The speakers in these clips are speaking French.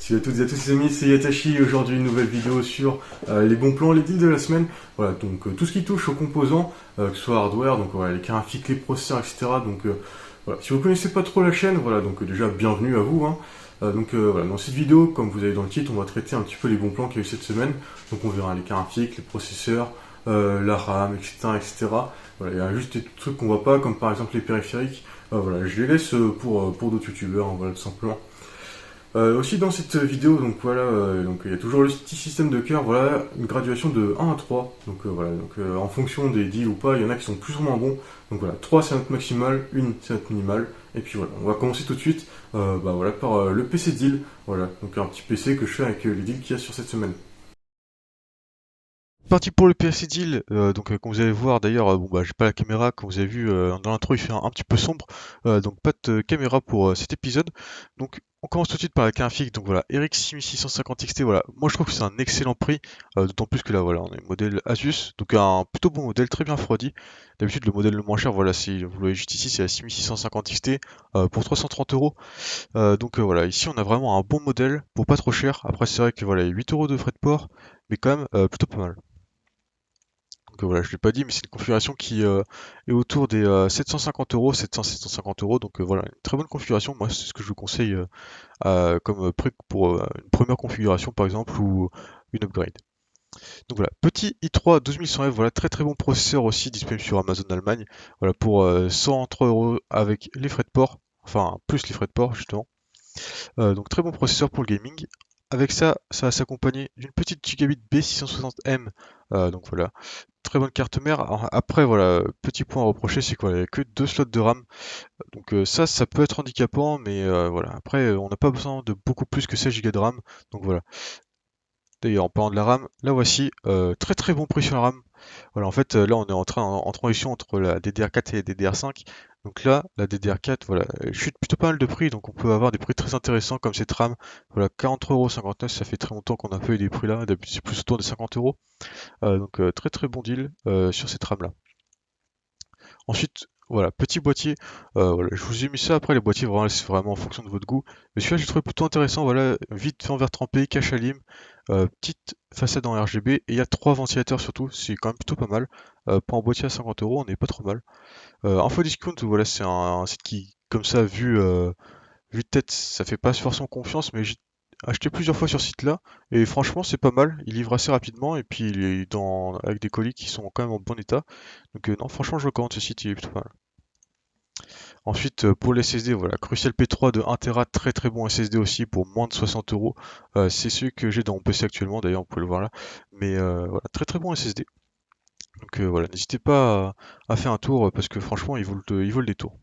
Salut à toutes et à tous les amis, c'est Yatashi et aujourd'hui une nouvelle vidéo sur les bons plans, les deals de la semaine. Voilà, donc tout ce qui touche aux composants, que ce soit hardware, donc voilà, les graphiques, les processeurs, etc. Donc voilà, si vous connaissez pas trop la chaîne, voilà, donc déjà bienvenue à vous, hein. Voilà, dans cette vidéo, comme vous avez dans le titre, on va traiter un petit peu les bons plans qu'il y a eu cette semaine. Donc on verra les graphiques, les processeurs, la RAM, etc., etc. Voilà, il y a juste des trucs qu'on voit pas, comme par exemple les périphériques. Voilà, je les laisse pour d'autres youtubeurs, hein, voilà, tout simplement. Aussi dans cette vidéo, donc voilà, donc il y a toujours le petit système de cœur, voilà, une graduation de 1 à 3. Donc voilà, donc en fonction des deals ou pas, il y en a qui sont plus ou moins bons. Donc voilà, 3 c'est notre maximal, 1 c'est notre minimal. Et puis voilà, on va commencer tout de suite voilà, par le PC deal. Voilà, donc un petit PC que je fais avec les deals qu'il y a sur cette semaine. Parti pour le PLC Deal, comme vous allez voir d'ailleurs, bon bah j'ai pas la caméra, comme vous avez vu dans l'intro il fait un petit peu sombre, donc pas de caméra pour cet épisode. Donc on commence tout de suite par la graphique, donc voilà, RX 6650 XT, voilà, moi je trouve que c'est un excellent prix, d'autant plus que là voilà, on a le modèle Asus, donc un plutôt bon modèle, très bien refroidi. D'habitude le modèle le moins cher, voilà, si vous le voyez juste ici, c'est la 6650 XT pour 330 euros. Voilà, ici on a vraiment un bon modèle pour pas trop cher. Après c'est vrai que voilà, il y a 8 euros de frais de port, mais quand même plutôt pas mal. Donc voilà, je l'ai pas dit, mais c'est une configuration qui est autour des 750 euros, 700-750 euros. Donc voilà, une très bonne configuration. Moi, c'est ce que je vous conseille comme prix pour une première configuration, par exemple, ou une upgrade. Donc voilà, petit i3 12100F, voilà, très très bon processeur aussi, disponible sur Amazon Allemagne. Voilà, pour 103 euros avec les frais de port, enfin, plus les frais de port, justement. Donc très bon processeur pour le gaming. Avec ça, ça va s'accompagner d'une petite gigabit B660M. Donc voilà, très bonne carte mère. Alors, après, voilà, petit point à reprocher, c'est qu'il n'y a que deux slots de RAM. Donc ça peut être handicapant, mais voilà. Après, on n'a pas besoin de beaucoup plus que 16 Go de RAM. Donc voilà. D'ailleurs, en parlant de la RAM, la voici. Très très bon prix sur la RAM. Voilà, en fait, là, on est en transition entre la DDR4 et la DDR5. Donc là, la DDR4, voilà, elle chute plutôt pas mal de prix, donc on peut avoir des prix très intéressants comme cette RAM. Voilà, 43,59€, ça fait très longtemps qu'on n'a pas eu des prix là. D'habitude, c'est plus autour des 50 euros. Très très bon deal sur cette RAM là. Ensuite, voilà, petit boîtier. Voilà, je vous ai mis ça après les boîtiers, vraiment, c'est vraiment en fonction de votre goût. Mais celui-là, j'ai trouvé plutôt intéressant. Voilà, vite fait en verre trempé, cache à lime, petite façade en RGB, et il y a trois ventilateurs surtout. C'est quand même plutôt pas mal. Pour un boîtier à 50 euros, on n'est pas trop mal. Info Discount, voilà, c'est un site qui, comme ça, vu de tête, ça fait pas forcément confiance, mais j'ai acheté plusieurs fois sur ce site-là, et franchement, c'est pas mal. Il livre assez rapidement, et puis il est avec des colis qui sont quand même en bon état. Donc non, franchement, je recommande ce site, il est plutôt pas mal. Ensuite, pour les SSD, voilà, Crucial P3 de 1 Tera, très très bon SSD aussi pour moins de 60 euros. C'est celui que j'ai dans mon PC actuellement, d'ailleurs, vous pouvez le voir là. Mais voilà, très très bon SSD. Donc voilà, n'hésitez pas à faire un tour parce que franchement, il vaut le détour.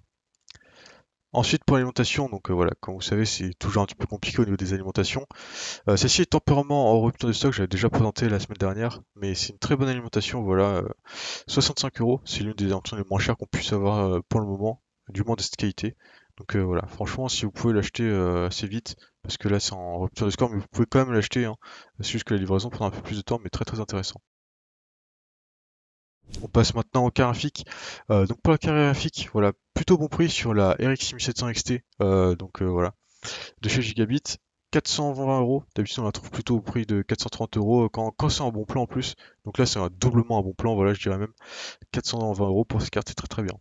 Ensuite, pour l'alimentation, donc voilà, comme vous savez, c'est toujours un petit peu compliqué au niveau des alimentations. Celle-ci est temporairement en rupture de stock, j'avais déjà présenté la semaine dernière, mais c'est une très bonne alimentation, voilà, 65 euros, c'est l'une des alimentations les moins chères qu'on puisse avoir pour le moment, du moins de cette qualité. Donc voilà, franchement, si vous pouvez l'acheter assez vite, parce que là c'est en rupture de stock, mais vous pouvez quand même l'acheter, hein. C'est juste que la livraison prend un peu plus de temps, mais très très intéressant. On passe maintenant au carte graphique. Donc pour la carte graphique, voilà, plutôt bon prix sur la RX 6700 XT. Voilà, de chez Gigabit. 420 euros. D'habitude, on la trouve plutôt au prix de 430 euros quand c'est un bon plan en plus. Donc là, c'est un doublement un bon plan. Voilà, je dirais même 420 euros pour cette carte, c'est très très bien.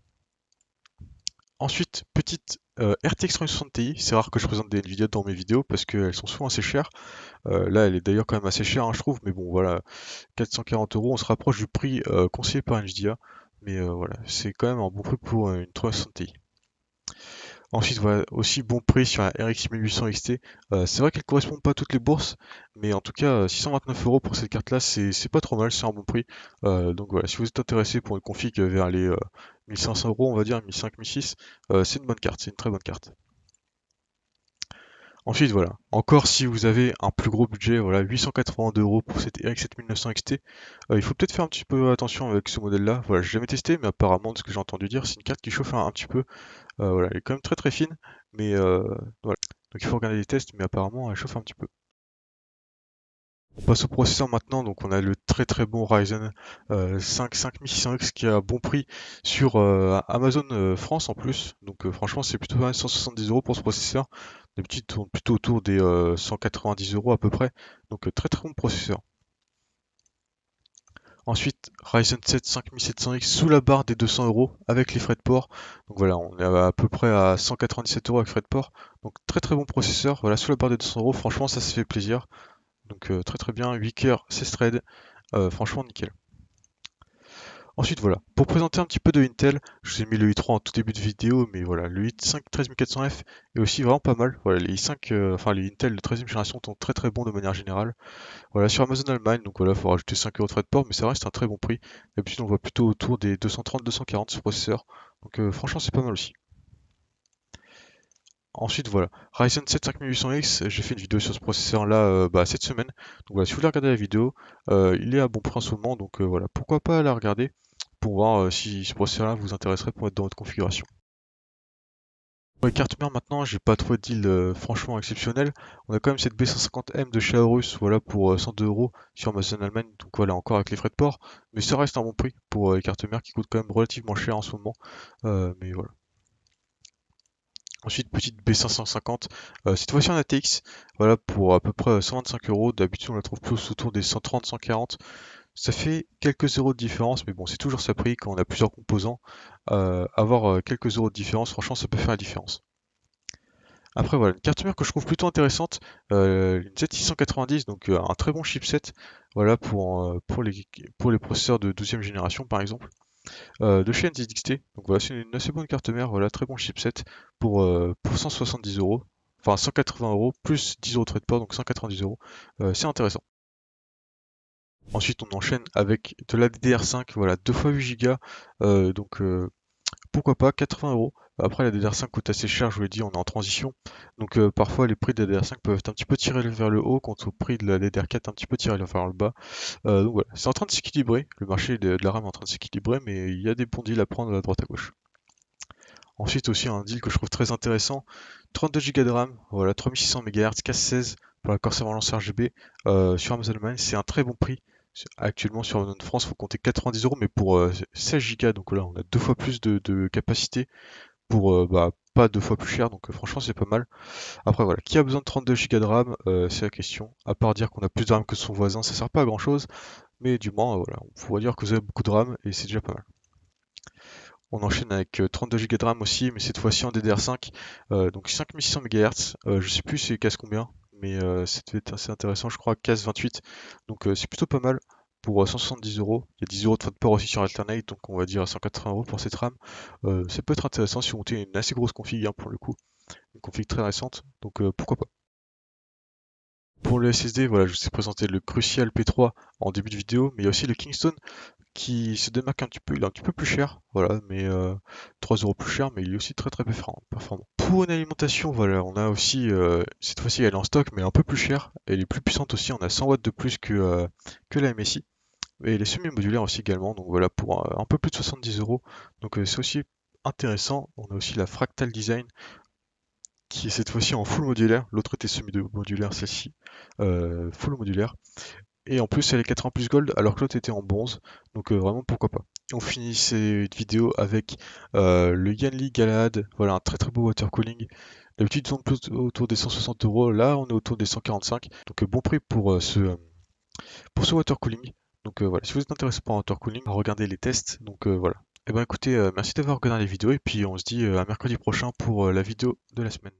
Ensuite, petite RTX 3060 Ti. C'est rare que je présente des Nvidia dans mes vidéos parce qu'elles sont souvent assez chères. Là, elle est d'ailleurs quand même assez chère, hein, je trouve. Mais bon, voilà, 440 euros, on se rapproche du prix conseillé par Nvidia. Mais voilà, c'est quand même un bon prix pour une 360 Ti. Ensuite, voilà, aussi bon prix sur la RX 1800 XT. C'est vrai qu'elle correspond pas à toutes les bourses, mais en tout cas, 629 euros pour cette carte-là, c'est pas trop mal, c'est un bon prix. Donc voilà, si vous êtes intéressé pour une config vers les 1500 euros, on va dire 1500, 1600, c'est une bonne carte, c'est une très bonne carte. Ensuite, voilà, encore si vous avez un plus gros budget, voilà, 882 euros pour cette RX 7900 XT, il faut peut-être faire un petit peu attention avec ce modèle-là. Voilà, j'ai jamais testé, mais apparemment, de ce que j'ai entendu dire, c'est une carte qui chauffe un petit peu. Voilà, elle est quand même très très fine, mais voilà. Donc il faut regarder les tests, mais apparemment elle chauffe un petit peu. On passe au processeur maintenant, donc on a le très très bon Ryzen 5 5600X qui a bon prix sur Amazon France en plus. Donc franchement c'est plutôt pas mal, 170 euros pour ce processeur. D'habitude il tourne plutôt autour des 190 euros à peu près. Donc très très bon processeur. Ensuite, Ryzen 7 5700X sous la barre des 200 euros avec les frais de port. Donc voilà, on est à peu près à 197 euros avec frais de port. Donc très très bon processeur. Voilà, sous la barre des 200 euros, franchement ça se fait plaisir. Donc très très bien, 8 cœurs, 16 threads, franchement nickel. Ensuite voilà, pour présenter un petit peu de Intel, je vous ai mis le i3 en tout début de vidéo, mais voilà, le i5 13400F est aussi vraiment pas mal. Voilà, les i5, enfin les Intel de 13e génération sont très très bons de manière générale. Voilà, sur Amazon Allemagne, donc voilà, il faut rajouter 5 euros de frais de port, mais ça reste un très bon prix. D'habitude on voit plutôt autour des 230-240 ce processeur, donc franchement c'est pas mal aussi. Ensuite, voilà, Ryzen 7 5800X, j'ai fait une vidéo sur ce processeur-là cette semaine. Donc voilà, si vous voulez regarder la vidéo, il est à bon prix en ce moment, donc voilà, pourquoi pas la regarder pour voir si ce processeur-là vous intéresserait pour être dans votre configuration. Pour les cartes mères maintenant, j'ai pas trouvé de deal franchement exceptionnel. On a quand même cette B150M de chez Aorus, voilà, pour 102 euros sur Amazon Allemagne, donc voilà, encore avec les frais de port, mais ça reste un bon prix pour les cartes mères qui coûtent quand même relativement cher en ce moment, mais voilà. Ensuite, petite B550, cette fois-ci en ATX, voilà, pour à peu près 125 euros. D'habitude, on la trouve plus autour des 130, 140. Ça fait quelques euros de différence, mais bon, c'est toujours ça prix quand on a plusieurs composants. Avoir quelques euros de différence, franchement, ça peut faire la différence. Après, voilà, une carte mère que je trouve plutôt intéressante, une Z690, donc un très bon chipset, voilà, pour les processeurs de 12e génération, par exemple. De chez NZXT. Donc voilà, c'est une assez bonne carte mère, voilà, très bon chipset pour 170 euros. Enfin 180 euros plus 10 euros de frais de port, donc 190 euros. C'est intéressant. Ensuite, on enchaîne avec de la DDR5, voilà, 2 fois 8 Go, donc pourquoi pas, 80 euros. Après, la DDR5 coûte assez cher, je vous l'ai dit, on est en transition. Donc parfois, les prix de la DDR5 peuvent être un petit peu tirés vers le haut, quant au prix de la DDR4 un petit peu tiré vers le bas. Donc voilà, c'est en train de s'équilibrer. Le marché de la RAM est en train de s'équilibrer, mais il y a des bons deals à prendre à droite à gauche. Ensuite aussi un deal que je trouve très intéressant, 32 Go de RAM, voilà 3600 MHz, casse 16 pour la Corsair lanceur RGB sur Amazon Allemagne, c'est un très bon prix. Actuellement sur Amazon France, il faut compter 90 euros, mais pour 16 Go, donc là on a deux fois plus de capacité pour pas deux fois plus cher, donc franchement c'est pas mal. Après voilà, qui a besoin de 32 Go de RAM, c'est la question. À part dire qu'on a plus de RAM que son voisin, ça sert pas à grand chose, mais du moins voilà, on pourrait dire que vous avez beaucoup de RAM et c'est déjà pas mal. On enchaîne avec 32 Go de RAM aussi, mais cette fois-ci en DDR5, donc 5600 MHz. Je sais plus c'est casse combien, mais c'était assez intéressant, je crois, casse 28. Donc c'est plutôt pas mal pour 170 euros. Il y a 10 euros de frais de port aussi sur Alternate, donc on va dire 180 euros pour cette RAM. Ça peut être intéressant si vous montez une assez grosse config hein, pour le coup, une config très récente, donc pourquoi pas. Pour le SSD, voilà, je vous ai présenté le Crucial P3 en début de vidéo, mais il y a aussi le Kingston qui se démarque un petit peu, il est un petit peu plus cher, voilà, mais 3 euros plus cher, mais il est aussi très très performant. Pour une alimentation, voilà, on a aussi, cette fois-ci elle est en stock, mais un peu plus chère, elle est plus puissante aussi, on a 100 watts de plus que la MSI, et elle est semi-modulaire aussi également, donc voilà, pour un peu plus de 70 euros, donc c'est aussi intéressant. On a aussi la Fractal Design, qui est cette fois-ci en full modulaire, l'autre était semi-modulaire, celle-ci, full modulaire. Et en plus, elle est 80 plus gold alors que l'autre était en bronze. Donc vraiment, pourquoi pas. On finit cette vidéo avec le Yanli Galahad. Voilà, un très très beau water cooling. D'habitude, on tourne plus autour des 160 euros. Là, on est autour des 145. Donc bon prix pour ce water cooling. Donc voilà, si vous êtes intéressé par un water cooling, regardez les tests. Donc voilà. Et ben écoutez, merci d'avoir regardé les vidéos. Et puis on se dit à mercredi prochain pour la vidéo de la semaine.